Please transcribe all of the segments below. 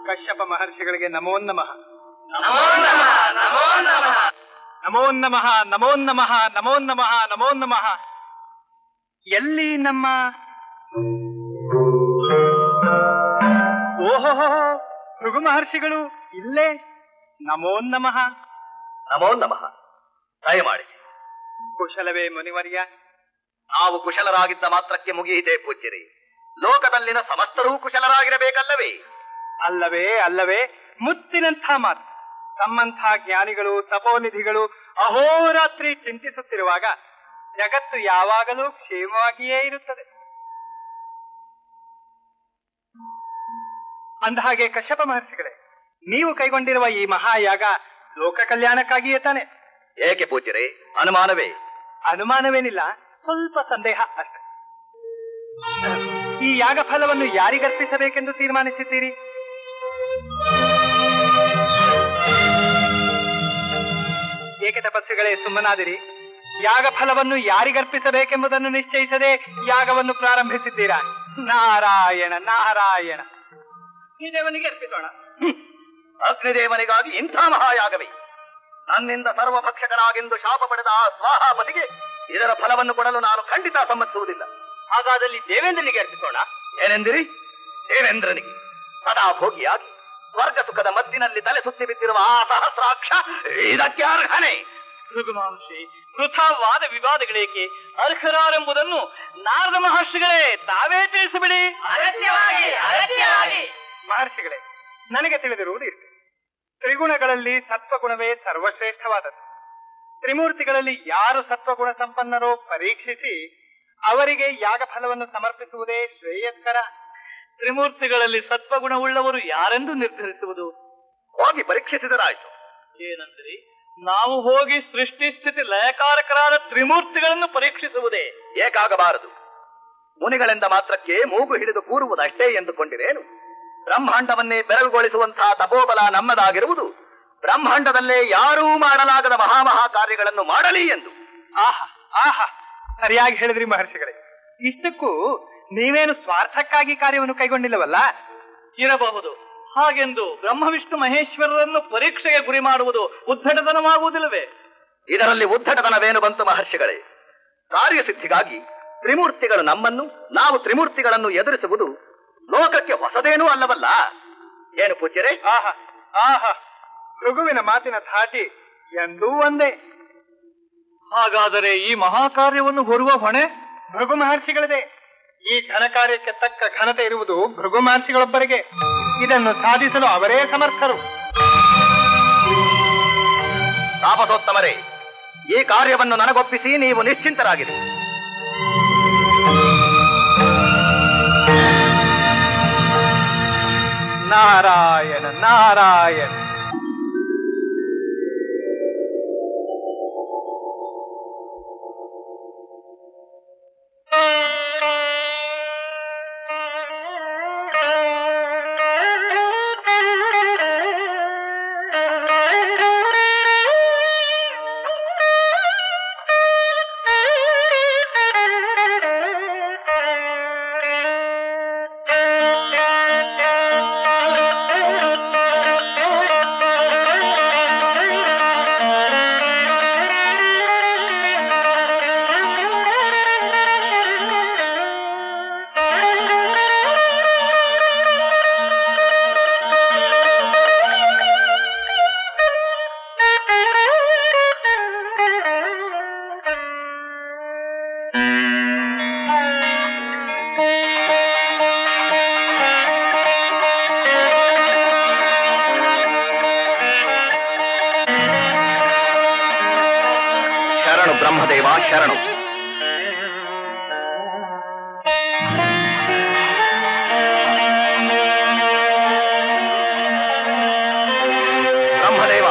ಕಶ್ಯಪ ಮಹರ್ಷಿಗಳಿಗೆ ನಮೋ ನಮಃ. ನಮೋ ನಮಃ ನಮೋ ನಮಃ ನಮೋ ನಮಃ ನಮೋ ನಮಃ ನಮೋ ನಮಃ ನಮೋ ನಮಃ. ಎಲ್ಲಿ ನಮ್ಮ ಓಹೋ ಭೃಗು ಮಹರ್ಷಿಗಳು ಇಲ್ಲೇ. ನಮೋ ನಮಃ. ನಮೋ ನಮಃ. ದಯಮಾಡಿಸಿ. ಕುಶಲವೇ ಮುನಿವರ್ಯ? ನಾವು ಕುಶಲರಾಗಿದ್ದ ಮಾತ್ರಕ್ಕೆ ಮುಗಿಯಿತೆ ಪೂಜ್ಯರೇ. ಲೋಕದಲ್ಲಿನ ಸಮಸ್ತರೂ ಕುಶಲರಾಗಿರಬೇಕಲ್ಲವೇ? ಅಲ್ಲವೇ ಅಲ್ಲವೇ, ಮುತ್ತಿನಂಥ ಮಾತು. ತಮ್ಮಂಥ ಜ್ಞಾನಿಗಳು ತಪೋನಿಧಿಗಳು ಅಹೋರಾತ್ರಿ ಚಿಂತಿಸುತ್ತಿರುವಾಗ ಜಗತ್ತು ಯಾವಾಗಲೂ ಕ್ಷೇಮವಾಗಿಯೇ ಇರುತ್ತದೆ. ಅಂದಹಾಗೆ ಕಶ್ಯಪ ಮಹರ್ಷಿಗಳೇ, ನೀವು ಕೈಗೊಂಡಿರುವ ಈ ಮಹಾಯಾಗ ಲೋಕ ಕಲ್ಯಾಣಕ್ಕಾಗಿಯೇ ತಾನೆ? ಏಕೆ ಪೂಜ್ಯರೇ, ಅನುಮಾನವೇ? ಅನುಮಾನವೇನಿಲ್ಲ, ಸ್ವಲ್ಪ ಸಂದೇಹ ಅಷ್ಟೇ. ಈ ಯಾಗ ಫಲವನ್ನು ಯಾರಿಗರ್ಪಿಸಬೇಕೆಂದು ತೀರ್ಮಾನಿಸಿದ್ದೀರಿ? ಏಕೆ ತಪಸ್ವಿಗಳೇ ಸುಮ್ಮನಾದಿರಿ? ಯಾಗ ಫಲವನ್ನು ಯಾರಿಗರ್ಪಿಸಬೇಕೆಂಬುದನ್ನು ನಿಶ್ಚಯಿಸದೆ ಯಾಗವನ್ನು ಪ್ರಾರಂಭಿಸಿದ್ದೀರಾ? ನಾರಾಯಣ ನಾರಾಯಣ. ದೇವನಿಗೆ ಅರ್ಪಿಸೋಣ. ಅಗ್ನಿದೇವನಿಗಾಗಿ ಇಂಥ ಮಹಾಯಾಗವೇ? ನನ್ನಿಂದ ಸರ್ವಭಕ್ಷಕರಾಗೆಂದು ಶಾಪ ಪಡೆದ ಆ ಸ್ವಾಹಾಪತಿಗೆ ಇದರ ಫಲವನ್ನು ಕೊಡಲು ನಾನು ಖಂಡಿತ ಸಮ್ಮತಿಸುವುದಿಲ್ಲ. ಹಾಗಾದಲ್ಲಿ ದೇವೇಂದ್ರನಿಗೆ ಅರ್ಪಿಸೋಣ. ಏನೆಂದಿರಿ? ದೇವೇಂದ್ರನಿಗೆ ಸದಾ ಭೋಗಿಯಾಗಿ ಸ್ವರ್ಗ ಸುಖದ ಮದ್ದಿನಲ್ಲಿ ತಲೆ ಸುತ್ತಿ ಬಿದ್ದಿರುವ ಆ ಸಹಸ್ರಾಕ್ಷ ಇದಕ್ಕೆ ಅರ್ಹನೇ? ಭೃಗುಮಹರ್ಷಿ, ವೃಥಾ ವಾದ ವಿವಾದಗಳೇಕೆ? ಅರ್ಹರಾರೆಂಬುದನ್ನು ನಾರದ ಮಹರ್ಷಿಗಳೇ ತಾವೇ ತಿಳಿಸಿಬಿಡಿ. ಮಹರ್ಷಿಗಳೇ, ನನಗೆ ತಿಳಿದಿರುವುದು ಇಷ್ಟೇ. ತ್ರಿಗುಣಗಳಲ್ಲಿ ಸತ್ವಗುಣವೇ ಸರ್ವಶ್ರೇಷ್ಠವಾದದ್ದು. ತ್ರಿಮೂರ್ತಿಗಳಲ್ಲಿ ಯಾರು ಸತ್ವಗುಣ ಸಂಪನ್ನರೋ ಪರೀಕ್ಷಿಸಿ ಅವರಿಗೆ ಯಾಗ ಫಲವನ್ನು ಸಮರ್ಪಿಸುವುದೇ ಶ್ರೇಯಸ್ಕರ. ತ್ರಿಮೂರ್ತಿಗಳಲ್ಲಿ ಸತ್ವಗುಣವುಳ್ಳವರು ಯಾರೆಂದು ನಿರ್ಧರಿಸುವುದು? ಹೋಗಿ ಪರೀಕ್ಷಿಸಿದರಾಯ್ತು. ಏನಂದ್ರಿ? ನಾವು ಹೋಗಿ ಸೃಷ್ಟಿ ಸ್ಥಿತಿ ಲಯಕಾರಕರಾದ ತ್ರಿಮೂರ್ತಿಗಳನ್ನು ಪರೀಕ್ಷಿಸುವುದೇ? ಏಕಾಗಬಾರದು. ಮುನಿಗಳೆಂದ ಮಾತ್ರಕ್ಕೆ ಮೂಗು ಹಿಡಿದು ಕೂರುವುದಷ್ಟೇ ಎಂದುಕೊಂಡಿರೇನು? ಬ್ರಹ್ಮಾಂಡವನ್ನೇ ಬೆರಗುಗೊಳಿಸುವಂತಹ ತಪೋಬಲ ನಮ್ಮದಾಗಿರುವುದು ಬ್ರಹ್ಮಾಂಡದಲ್ಲೇ ಯಾರೂ ಮಾಡಲಾಗದ ಮಹಾಮಹಾ ಕಾರ್ಯಗಳನ್ನು ಮಾಡಲಿ ಎಂದು. ಆಹಾ ಆಹಾ, ಸರಿಯಾಗಿ ಹೇಳಿದ್ರಿ ಮಹರ್ಷಿಗಳೇ. ಇಷ್ಟಕ್ಕೂ ನೀವೇನು ಸ್ವಾರ್ಥಕ್ಕಾಗಿ ಕಾರ್ಯವನ್ನು ಕೈಗೊಂಡಿಲ್ಲವಲ್ಲ? ಇರಬಹುದು. ಹಾಗೆಂದು ಬ್ರಹ್ಮ ವಿಷ್ಣು ಮಹೇಶ್ವರರನ್ನು ಪರೀಕ್ಷೆಗೆ ಗುರಿ ಮಾಡುವುದು ಉದ್ಧಟತನವಾಗುವುದಿಲ್ಲವೇ? ಇದರಲ್ಲಿ ಉದ್ಧಟತನವೇನು ಬಂತು ಮಹರ್ಷಿಗಳೇ? ಕಾರ್ಯಸಿದ್ಧಿಗಾಗಿ ತ್ರಿಮೂರ್ತಿಗಳು ನಮ್ಮನ್ನು, ನಾವು ತ್ರಿಮೂರ್ತಿಗಳನ್ನು ಎದುರಿಸುವುದು ಲೋಕಕ್ಕೆ ಹೊಸದೇನೂ ಅಲ್ಲವಲ್ಲ. ಏನು ಪೂಜ್ಯರೇ? ಆಹಾ ಆಹಾ, ಭೃಗುವಿನ ಮಾತಿನ ಧಾಟಿ ಎಂದೂ ಒಂದೇ. ಹಾಗಾದರೆ ಈ ಮಹಾಕಾರ್ಯವನ್ನು ಹೊರುವ ಹೊಣೆ ಭೃಗು ಮಹರ್ಷಿಗಳದೇ. ಈ ಘನ ಕಾರ್ಯಕ್ಕೆ ತಕ್ಕ ಘನತೆ ಇರುವುದು ಭೃಗು ಮಹರ್ಷಿಗಳೊಬ್ಬರಿಗೆ. ಇದನ್ನು ಸಾಧಿಸಲು ಅವರೇ ಸಮರ್ಥರು. ತಾಪಸೋತ್ತಮರೇ, ಈ ಕಾರ್ಯವನ್ನು ನನಗೊಪ್ಪಿಸಿ ನೀವು ನಿಶ್ಚಿಂತರಾಗಿರಿ. ನಾರಾಯಣ ನಾರಾಯಣ. ಬ್ರಹ್ಮದೇವ ಶರಣು. ಬ್ರಹ್ಮದೇವ,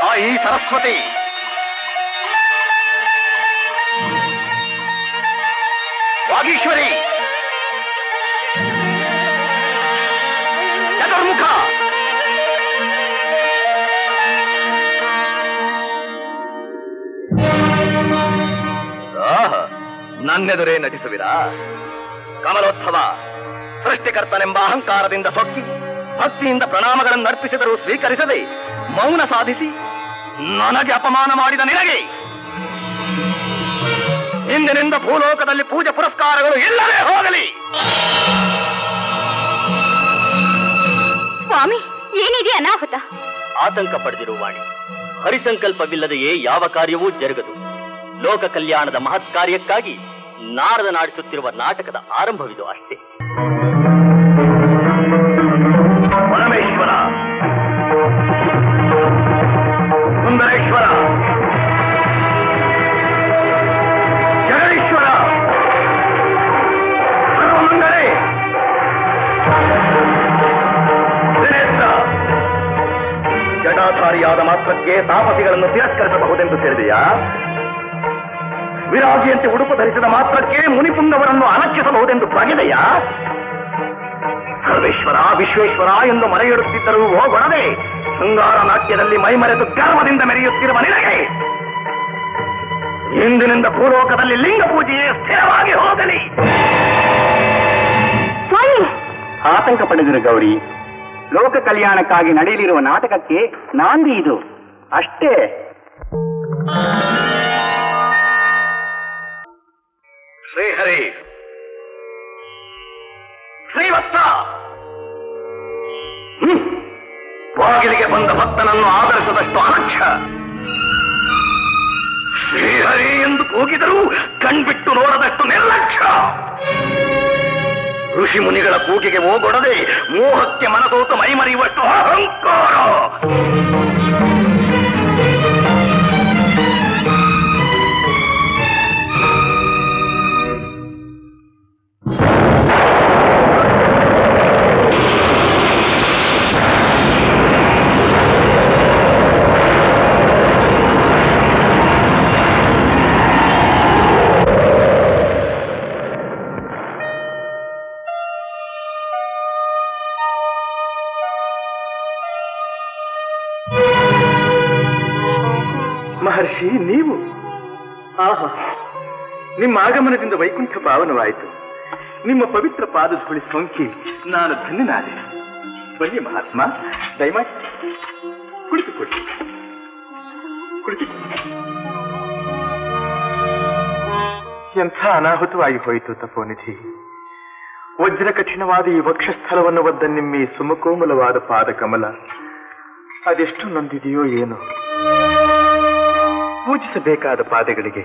ತಾಯಿ ಸರಸ್ವತಿ, ವಾಗೀಶ್ವರಿ, ಚತುರ್ಮುಖ, ನನ್ನೆದುರೇ ನಟಿಸುವಿರಾ? ಕಮಲೋತ್ಸವ ಸೃಷ್ಟಿಕರ್ತನೆಂಬ ಅಹಂಕಾರದಿಂದ ಸೊಕ್ಕಿ ಭಕ್ತಿಯಿಂದ ಪ್ರಣಾಮಗಳನ್ನು ಅರ್ಪಿಸಿದರೂ ಸ್ವೀಕರಿಸದೆ ಮೌನ ಸಾಧಿಸಿ ನನಗೆ ಅಪಮಾನ ಮಾಡಿದ ನಿನಗೆ ಇಂದಿನಿಂದ ಭೂಲೋಕದಲ್ಲಿ ಪೂಜೆ ಪುರಸ್ಕಾರಗಳು ಇಲ್ಲವೇ ಹೋಗಲಿ. ಸ್ವಾಮಿ, ಏನಿದೆ ಅನಾಹುತ? ಆತಂಕ ಪಡೆದಿರುವ ವಾಣಿ, ಹರಿಸಂಕಲ್ಪವಿಲ್ಲದೆಯೇ ಯಾವ ಕಾರ್ಯವೂ ಜರುಗದು. ಲೋಕ ಕಲ್ಯಾಣದ ಮಹತ್ ಕಾರ್ಯಕ್ಕಾಗಿ ನಾರದ ನಾಡಿಸುತ್ತಿರುವ ನಾಟಕದ ಆರಂಭವಿದು ಅಷ್ಟೇ. ಪರಮೇಶ್ವರ, ಸುಂದರೇಶ್ವರ, ಜಗದೀಶ್ವರ, ಸರ್ವಮಂಗಲೇ, ತ್ರಿನೇತ್ರ. ಜಟಾಧಾರಿಯಾದ ಮಾತ್ರಕ್ಕೆ ತಾಪಸಿಗಳನ್ನು ತಿರಸ್ಕರಿಸಬಹುದೆಂದು ತಿಳಿದೆಯಾ? ವಿರಾಗಿಯಂತೆ ಉಡುಪು ಧರಿಸಿದ ಮಾತ್ರಕ್ಕೆ ಮುನಿಪುಂಗವರನ್ನು ಅಲಕ್ಷಿಸಬಹುದೆಂದು ಬಗೆದೆಯಾ? ಸರ್ವೇಶ್ವರ, ವಿಶ್ವೇಶ್ವರ ಎಂದು ಮರೆಯಿಡುತ್ತಿದ್ದರೂ ಹೋಗೊಡದೆ ಶೃಂಗಾರ ನಾಟ್ಯದಲ್ಲಿ ಮೈಮರೆತು ಗರ್ವದಿಂದ ಮೆರೆಯುತ್ತಿರುವ ನಿನಗೆ ಇಂದಿನಿಂದ ಭೂಲೋಕದಲ್ಲಿ ಲಿಂಗ ಪೂಜೆಯೇ ಸ್ಥಿರವಾಗಿ ಹೋಗಲಿ. ಆತಂಕ ಪಡೆದಿರು ಗೌರಿ. ಲೋಕ ಕಲ್ಯಾಣಕ್ಕಾಗಿ ನಡೆಯಲಿರುವ ನಾಟಕಕ್ಕೆ ನಾಂದಿ ಇದು ಅಷ್ಟೇ. ಶ್ರೀಹರಿ, ಶ್ರೀವತ್ಸ, ಬಾಗಿಲಿಗೆ ಬಂದ ಭಕ್ತನನ್ನು ಆದರಿಸದಷ್ಟು ಅಲಕ್ಷ್ಯ. ಶ್ರೀಹರಿ ಎಂದು ಕೂಗಿದರೂ ಕಣ್ಬಿಟ್ಟು ನೋಡದಷ್ಟು ನಿರ್ಲಕ್ಷ್ಯ. ಋಷಿ ಮುನಿಗಳ ಕೂಗಿಗೆ ಹೋಗೊಡದೆ ಮೋಹಕ್ಕೆ ಮನಸೋತು ಮೈಮರೆಯುವಷ್ಟು ಅಹಂಕಾರ. ಮಹರ್ಷಿ, ನೀವು? ಆಹಾ, ನಿಮ್ಮ ಆಗಮನದಿಂದ ವೈಕುಂಠ ಪಾವನವಾಯಿತು. ನಿಮ್ಮ ಪವಿತ್ರ ಪಾದಧೂಳಿ ಸೋಂಕಿ ನಾನು ಧನ್ಯನಾದೆ. ಬನ್ನಿ ಮಹಾತ್ಮ, ದಯಮಾಡಿ ಕುಳಿತುಕೊಳ್ಳಿ. ಎಂಥ ಅನಾಹುತವಾಗಿ ಹೋಯಿತು ತಪೋನಿಧಿ. ವಜ್ರ ಕಠಿಣವಾದ ಈ ವಕ್ಷಸ್ಥಳವನ್ನು ಒದ್ದ ನಿಮ್ಮಿ ಸುಮಕೋಮಲವಾದ ಪಾದ ಕಮಲ ಅದೆಷ್ಟು ನೊಂದಿದೆಯೋ ಏನು. ಪೂಜಿಸಬೇಕಾದ ಪಾದಗಳಿಗೆ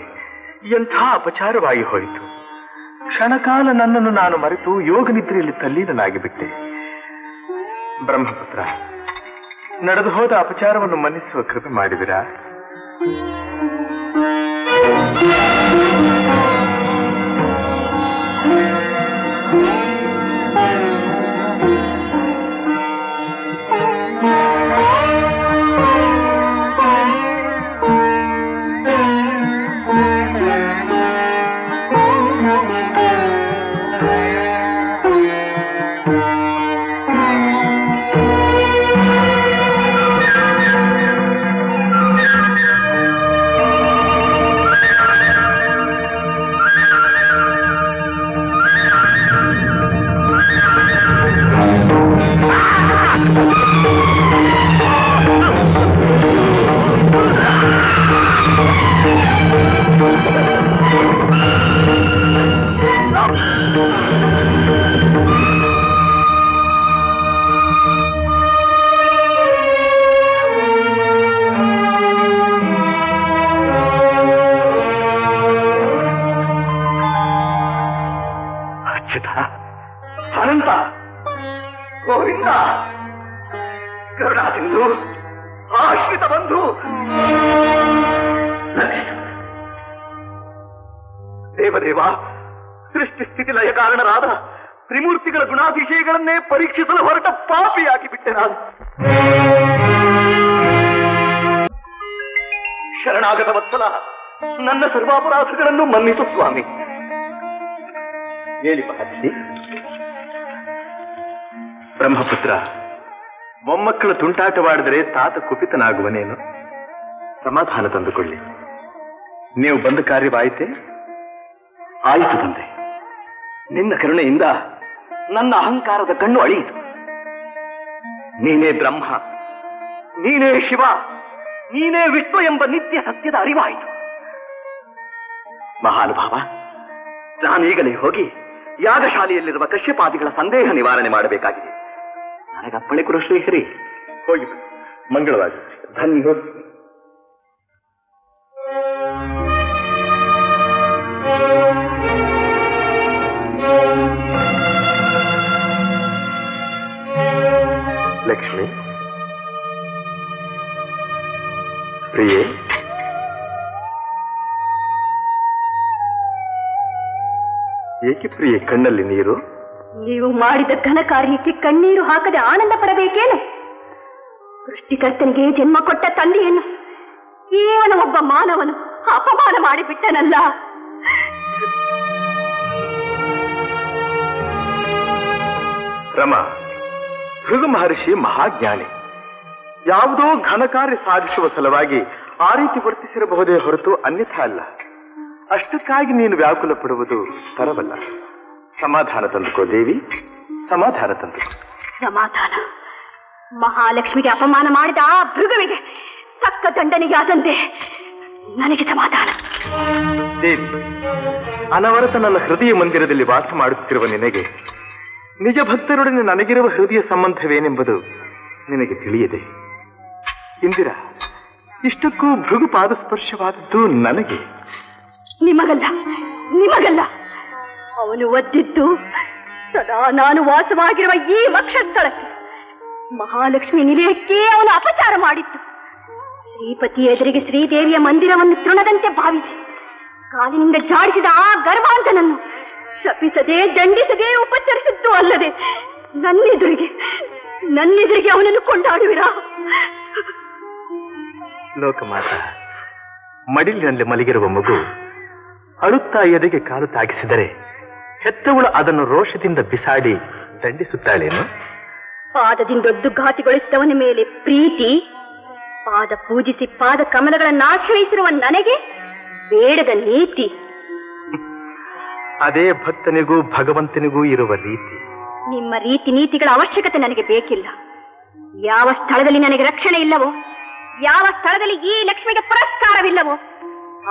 ಎಂಥ ಅಪಚಾರವಾಗಿ ಹೋಯಿತು. ಕ್ಷಣಕಾಲ ನನ್ನನ್ನು ನಾನು ಮರೆತು ಯೋಗ ನಿದ್ರೆಯಲ್ಲಿ ತಲ್ಲೀನನಾಗಿ ಬಿಟ್ಟೆ. ಬ್ರಹ್ಮಪುತ್ರ, ನಡೆದು ಹೋದ ಅಪಚಾರವನ್ನು ಮನ್ನಿಸುವ ಕೃಪೆ ಮಾಡಿದಿರಾ? ಅನಂತ, ಗೋವಿಂದ, ಕರುಣಾಸಿಂಧು, ಆಶ್ರಿತ ಬಂಧು, ದೇವದೇವ, ಸೃಷ್ಟಿ ಸ್ಥಿತಿ ಲಯ ಕಾರಣರಾದ ತ್ರಿಮೂರ್ತಿಗಳ ಗುಣಾತಿಶಯಗಳನ್ನೇ ಪರೀಕ್ಷಿಸಲು ಹೊರಟ ಪಾಪಿಯಾಗಿ ಬಿಟ್ಟೆ ನಾನು. ಶರಣಾಗತ ವತ್ಸಲ, ನನ್ನ ಸರ್ವಾಪರಾಧಗಳನ್ನು ಮನ್ನಿಸು ಸ್ವಾಮಿ. ಹೇಳಿ ಮಹರ್ಷಿ. ಬ್ರಹ್ಮಪುತ್ರ, ಮೊಮ್ಮಕ್ಕಳು ತುಂಟಾಟವಾಡಿದರೆ ತಾತ ಕುಪಿತನಾಗುವನೇನು? ಸಮಾಧಾನ ತಂದುಕೊಳ್ಳಿ. ನೀವು ಬಂದ ಕಾರ್ಯವಾಯಿತೆ? ಆಯಿತು ತಂದೆ, ನಿನ್ನ ಕರುಣೆಯಿಂದ ನನ್ನ ಅಹಂಕಾರದ ಕಣ್ಣು ಅಳಿಯಿತು. ನೀನೇ ಬ್ರಹ್ಮ, ನೀನೇ ಶಿವ, ನೀನೇ ವಿಷ್ಣು ಎಂಬ ನಿತ್ಯ ಸತ್ಯದ ಅರಿವಾಯಿತು. ಮಹಾನುಭಾವ, ನಾನೀಗಲೇ ಹೋಗಿ ಯಾಗಶಾಲೆಯಲ್ಲಿರುವ ಕಶ್ಯಪಾದಿಗಳ ಸಂದೇಹ ನಿವಾರಣೆ ಮಾಡಬೇಕಾಗಿದೆ. ನನಗಪ್ಪಣೆ ಕೊಡು ಶ್ರೀಹರಿ. ಹೋಗಿ ಮಂಗಳವಾಗಿ. ಧನ್ಯ. ಲಕ್ಷ್ಮಿ, ಪ್ರಿಯೆ, ಏಕೆ ಪ್ರಿಯೆ ಕಣ್ಣಲ್ಲಿ ನೀರು? ನೀವು ಮಾಡಿದ ಘನ ಕಾರ್ಯಕ್ಕೆ ಕಣ್ಣೀರು ಹಾಕದೆ ಆನಂದ ಪಡಬೇಕೇನು? ಸೃಷ್ಟಿಕರ್ತನಿಗೆ ಜನ್ಮ ಕೊಟ್ಟ ತಂದೆಯನ್ನು ಕೇವಲ ಒಬ್ಬ ಮಾನವನು ಅಪಮಾನ ಮಾಡಿಬಿಟ್ಟನಲ್ಲ. ರಮಾ, ಭೃಗು ಮಹರ್ಷಿ ಮಹಾಜ್ಞಾನಿ. ಯಾವುದೋ ಘನ ಕಾರ್ಯ ಸಾಧಿಸುವ ಸಲುವಾಗಿ ಆ ರೀತಿ ವರ್ತಿಸಿರಬಹುದೇ ಹೊರತು ಅನ್ಯಥಾ ಅಲ್ಲ. ಅಷ್ಟಕ್ಕಾಗಿ ನೀನು ವ್ಯಾಕುಲ ಪಡುವುದು ತರವಲ್ಲ. ಸಮಾಧಾನ ತಂದುಕೋ ದೇವಿ, ಸಮಾಧಾನ ತಂದುಕೋ. ಸಮಾಧಾನ? ಮಹಾಲಕ್ಷ್ಮಿಗೆ ಅಪಮಾನ ಮಾಡಿದ ಆ ಭೃಗುವಿಗೆ ತಕ್ಕ ದಂಡನೆಯಾದಂತೆ ನನಗೆ ಸಮಾಧಾನ. ದೇವಿ, ಅನವರತ ನನ್ನ ಹೃದಯ ಮಂದಿರದಲ್ಲಿ ವಾಸ ಮಾಡುತ್ತಿರುವ ನಿನಗೆ ನಿಜ ಭಕ್ತರೊಡನೆ ನನಗಿರುವ ಹೃದಯ ಸಂಬಂಧವೇನೆಂಬುದು ನಿನಗೆ ತಿಳಿಯದೆ. ಇಂದಿರಾ, ಇಷ್ಟಕ್ಕೂ ಭೃಗು ಪಾದಸ್ಪರ್ಶವಾದದ್ದು ನನಗೆ. ನಿಮಗಲ್ಲ, ನಿಮಗಲ್ಲ. ಅವನು ಒದ್ದಿದ್ದು ಸದಾ ನಾನು ವಾಸವಾಗಿರುವ ಈ ವಕ್ಷಸ್ಥಳಕ್ಕೆ, ಮಹಾಲಕ್ಷ್ಮಿ ನಿಲಯಕ್ಕೆ ಅವನು ಅಪಚಾರ ಮಾಡಿತ್ತು. ಶ್ರೀಪತಿ ಎದುರಿಗೆ ಶ್ರೀದೇವಿಯ ಮಂದಿರವನ್ನು ತೃಣದಂತೆ ಭಾವಿಸಿ ಕಾಲಿನಿಂದ ಜಾಡಿಸಿದ ಆ ಗರ್ವಾಂಧನನ್ನು ಶಪಿಸದೆ ದಂಡಿಸದೆ ಉಪಚರಿಸಿದ್ದು ಅಲ್ಲದೆ ನನ್ನೆದುರಿಗೆ ಅವನನ್ನು ಕೊಂಡಾಡುವಿರಾ? ಲೋಕಮಾತ, ಮಡಿಲಿನಲ್ಲಿ ಮಲಗಿರುವ ಮಗು ಅಳುತ್ತಾ ಎದೆಗೆ ಕಾಲು ತಾಗಿಸಿದರೆ ಹೆತ್ತವಳು ಅದನ್ನು ರೋಷದಿಂದ ಬಿಸಾಡಿ ದಂಡಿಸುತ್ತಾಳೇನು? ಪಾದದಿಂದೊದ್ದು ಘಾತಿಗೊಳಿಸಿದವನ ಮೇಲೆ ಪ್ರೀತಿ, ಪಾದ ಪೂಜಿಸಿ ಪಾದ ಕಮಲಗಳನ್ನು ಆಶ್ರಯಿಸಿರುವ ನನಗೆ ಬೇಡದ ನೀತಿ. ಅದೇ ಭಕ್ತನಿಗೂ ಭಗವಂತನಿಗೂ ಇರುವ ರೀತಿ. ನಿಮ್ಮ ರೀತಿ ನೀತಿಗಳ ಅವಶ್ಯಕತೆ ನನಗೆ ಬೇಕಿಲ್ಲ. ಯಾವ ಸ್ಥಳದಲ್ಲಿ ನನಗೆ ರಕ್ಷಣೆ ಇಲ್ಲವೋ, ಯಾವ ಸ್ಥಳದಲ್ಲಿ ಈ ಲಕ್ಷ್ಮಿಗೆ ಪುರಸ್ಕಾರವಿಲ್ಲವೋ,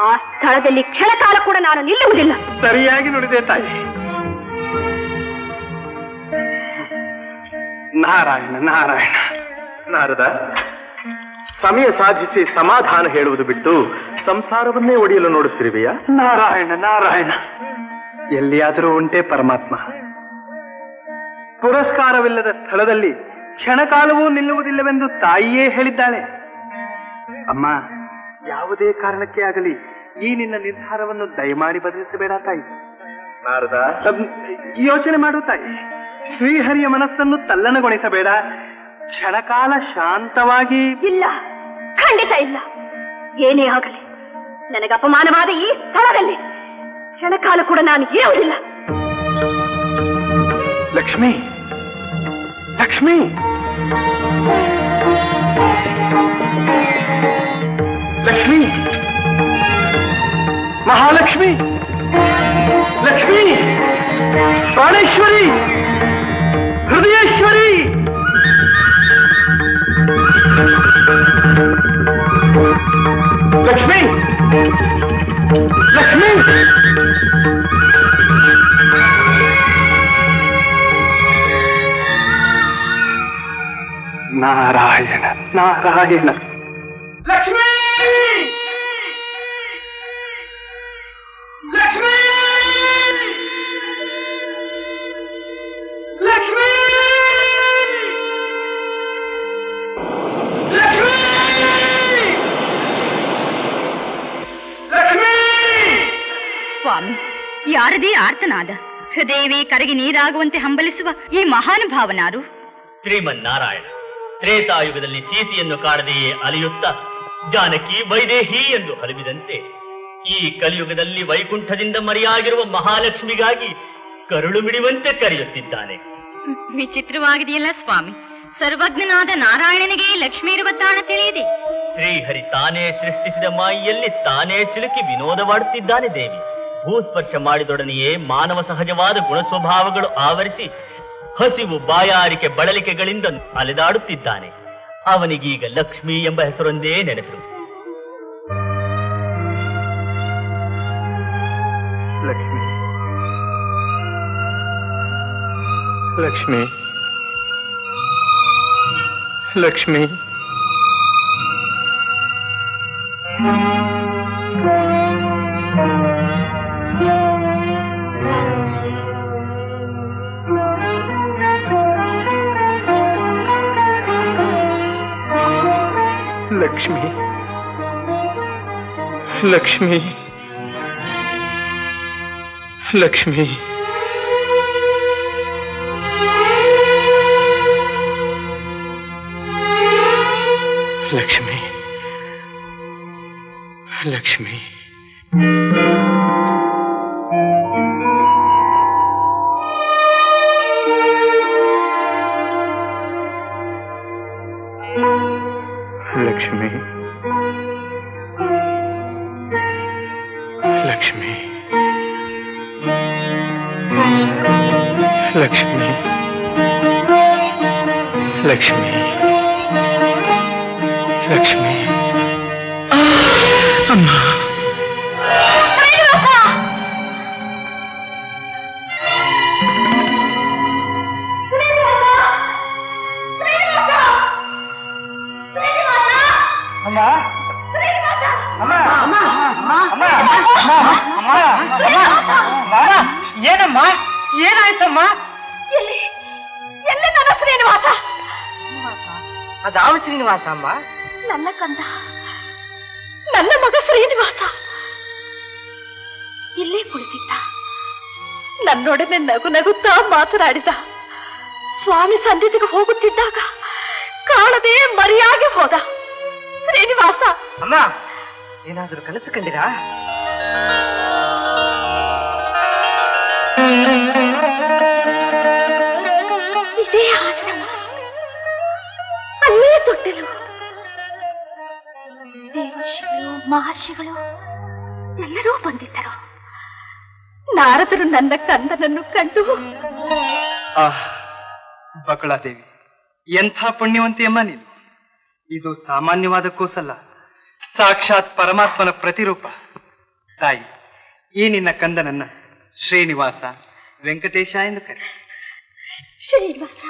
ಆ ಸ್ಥಳದಲ್ಲಿ ಕ್ಷಣಕಾಲ ಕೂಡ ನಾನು ನಿಲ್ಲುವುದಿಲ್ಲ. ಸರಿಯಾಗಿ ನುಡಿದೆ ತಾಯಿ. ನಾರಾಯಣ ನಾರಾಯಣ. ನಾರದ, ಸಮಯ ಸಾಧಿಸಿ ಸಮಾಧಾನ ಹೇಳುವುದು ಬಿಟ್ಟು ಸಂಸಾರವನ್ನೇ ಒಡೆಯಲು ನೋಡುತ್ತಿರುವೆಯಾ? ನಾರಾಯಣ ನಾರಾಯಣ. ಎಲ್ಲಿಯಾದರೂ ಉಂಟೆ ಪರಮಾತ್ಮ? ಪುರಸ್ಕಾರವಿಲ್ಲದ ಸ್ಥಳದಲ್ಲಿ ಕ್ಷಣಕಾಲವೂ ನಿಲ್ಲುವುದಿಲ್ಲವೆಂದು ತಾಯಿಯೇ ಹೇಳಿದ್ದಾಳೆ. ಅಮ್ಮ, ಯಾವುದೇ ಕಾರಣಕ್ಕೆ ಆಗಲಿ ಈ ನಿನ್ನ ನಿರ್ಧಾರವನ್ನು ದಯಮಾಡಿ ಬದಲಿಸಬೇಡ ತಾಯಿ. ನಾರದ, ಯೋಚನೆ ಮಾಡು ತಾಯಿ. ಶ್ರೀಹರಿಯ ಮನಸ್ಸನ್ನು ತಲ್ಲಣಗೊಳಿಸಬೇಡ. ಕ್ಷಣಕಾಲ ಶಾಂತವಾಗಿ. ಇಲ್ಲ, ಖಂಡಿತ ಇಲ್ಲ. ಏನೇ ಆಗಲಿ ನನಗೆ ಅಪಮಾನವಾದ ಈ ಸ್ಥಳದಲ್ಲಿ ಕ್ಷಣಕಾಲ ಕೂಡ ನಾನು ಇರುವುದಿಲ್ಲ. ಲಕ್ಷ್ಮಿ, ಲಕ್ಷ್ಮಿ, ಲಕ್ಷ್ಮಿ, ಮಹಾಲಕ್ಷ್ಮಿ, ಲಕ್ಷ್ಮಿ, ಪ್ರಾಣೇಶ್ವರಿ, ಹೃದಯೇಶ್ವರಿ. ಲಕ್ಷ್ಮಿ, ಲಕ್ಷ್ಮಿ. ನಾರಾಯಣ ನಾರಾಯಣ. ಲಕ್ಷ್ಮೀ, ಲಕ್ಷ್ಮೀ, ಲಕ್ಷ್ಮೀ, ಲಕ್ಷ್ಮೀ, ಲಕ್ಷ್ಮೀ. ಸ್ವಾಮಿ, ಯಾರದೇ ಆರ್ತನಾದ ಹೃದಯವೇ ಕರಗಿ ನೀರಾಗುವಂತೆ ಹಂಬಲಿಸುವ ಈ ಮಹಾನುಭಾವನಾರು? ಶ್ರೀಮನ್ನಾರಾಯಣ. ತ್ರೇತಾಯುಗದಲ್ಲಿ ಸೀತೆಯನ್ನು ಕಾಣದೆಯೇ ಅಲಿಯುತ್ತಾ ಜಾನಕಿ ವೈದೇಹಿ ಎಂದು ಹರಿಬಿದಂತೆ ಈ ಕಲಿಯುಗದಲ್ಲಿ ವೈಕುಂಠದಿಂದ ಮರೆಯಾಗಿರುವ ಮಹಾಲಕ್ಷ್ಮಿಗಾಗಿ ಕರುಳು ಮಿಡಿಯುವಂತೆ ಕರೆಯುತ್ತಿದ್ದಾನೆ. ವಿಚಿತ್ರವಾಗಿದೆಯಲ್ಲ ಸ್ವಾಮಿ. ಸರ್ವಜ್ಞನಾದ ನಾರಾಯಣನಿಗೆ ಲಕ್ಷ್ಮಿ ಇರುವ ತಾಣ ತಿಳಿಯದೆ ಶ್ರೀಹರಿ ತಾನೇ ಸೃಷ್ಟಿಸಿದ ಮಾಯಿಯಲ್ಲಿ ತಾನೇ ಸಿಲುಕಿ ವಿನೋದ ಮಾಡುತ್ತಿದ್ದಾನೆ ದೇವಿ. ಭೂಸ್ಪರ್ಶ ಮಾಡಿದೊಡನೆಯೇ ಮಾನವ ಸಹಜವಾದ ಗುಣ ಸ್ವಭಾವಗಳು ಆವರಿಸಿ ಹಸಿವು ಬಾಯಾರಿಕೆ ಬಳಲಿಕೆಗಳಿಂದ ಅಲೆದಾಡುತ್ತಿದ್ದಾನೆ. ಅವನಿಗೀಗ ಲಕ್ಷ್ಮಿ ಎಂಬ ಹೆಸರೊಂದೇ ನೆನಪು. ಲಕ್ಷ್ಮಿ ಲಕ್ಷ್ಮಿ ಲಕ್ಷ್ಮಿ ಲಕ್ಷ್ಮಿ ಲಕ್ಷ್ಮಿ ಲಕ್ಷ್ಮಿ ಲಕ್ಷ್ಮಿ ಲಕ್ಷ್ಮಿ ಲಕ್ಷ್ಮಿ ಲಕ್ಷ್ಮಿ ಲಕ್ಷ್ಮಿ ಲಕ್ಷ್ಮಿ ಲಕ್ಷ್ಮಿ ಅಮ್ಮ ಏನಮ್ಮ ಏನಾಯ್ತಮ್ಮ? ಎಲ್ಲಿ ನನ್ನ ಶ್ರೀನಿವಾಸ? ಅದಾವ ಶ್ರೀನಿವಾಸ ಅಮ್ಮ? ನನ್ನ ಕಂದ, ನನ್ನ ಮಗ ಶ್ರೀನಿವಾಸ ಇಲ್ಲೇ ಕುಳಿತಿದ್ದ. ನನ್ನೊಡನೆ ನಗು ನಗುತ್ತಾ ಮಾತನಾಡಿದ. ಸ್ವಾಮಿ ಸನ್ನಿಧಿಗೆ ಹೋಗುತ್ತಿದ್ದಾಗ ಕಾಣದೆ ಮರೆಯಾಗಿ ಹೋದ. ಶ್ರೀನಿವಾಸ. ಅಮ್ಮ, ಏನಾದರೂ ಕನಸು ಕಂಡಿರಾ? ಇದೇ ಆಶ್ರಮ, ಅಲ್ಲೇ ತೊಟ್ಟಲು. ದೇವರ್ಷಿಗಳು ಮಹರ್ಷಿಗಳು ಎಲ್ಲರೂ ಬಂದಿದ್ದರು. ನಾರದರು ನನ್ನ ಕಂದನನ್ನು ಕಂಡು, ಬಕಳಾದೇವಿ, ಎಂಥ ಪುಣ್ಯವಂತಿಯಮ್ಮ ನೀನು. ಇದು ಸಾಮಾನ್ಯವಾದ ಕೂಸಲ್ಲ, ಸಾಕ್ಷಾತ್ ಪರಮಾತ್ಮನ ಪ್ರತಿರೂಪ. ತಾಯಿ, ಈ ನಿನ್ನ ಕಂದನನ್ನ ಶ್ರೀನಿವಾಸ, ವೆಂಕಟೇಶ ಎಂದು ಕರೆ. ಶ್ರೀನಿವಾಸ.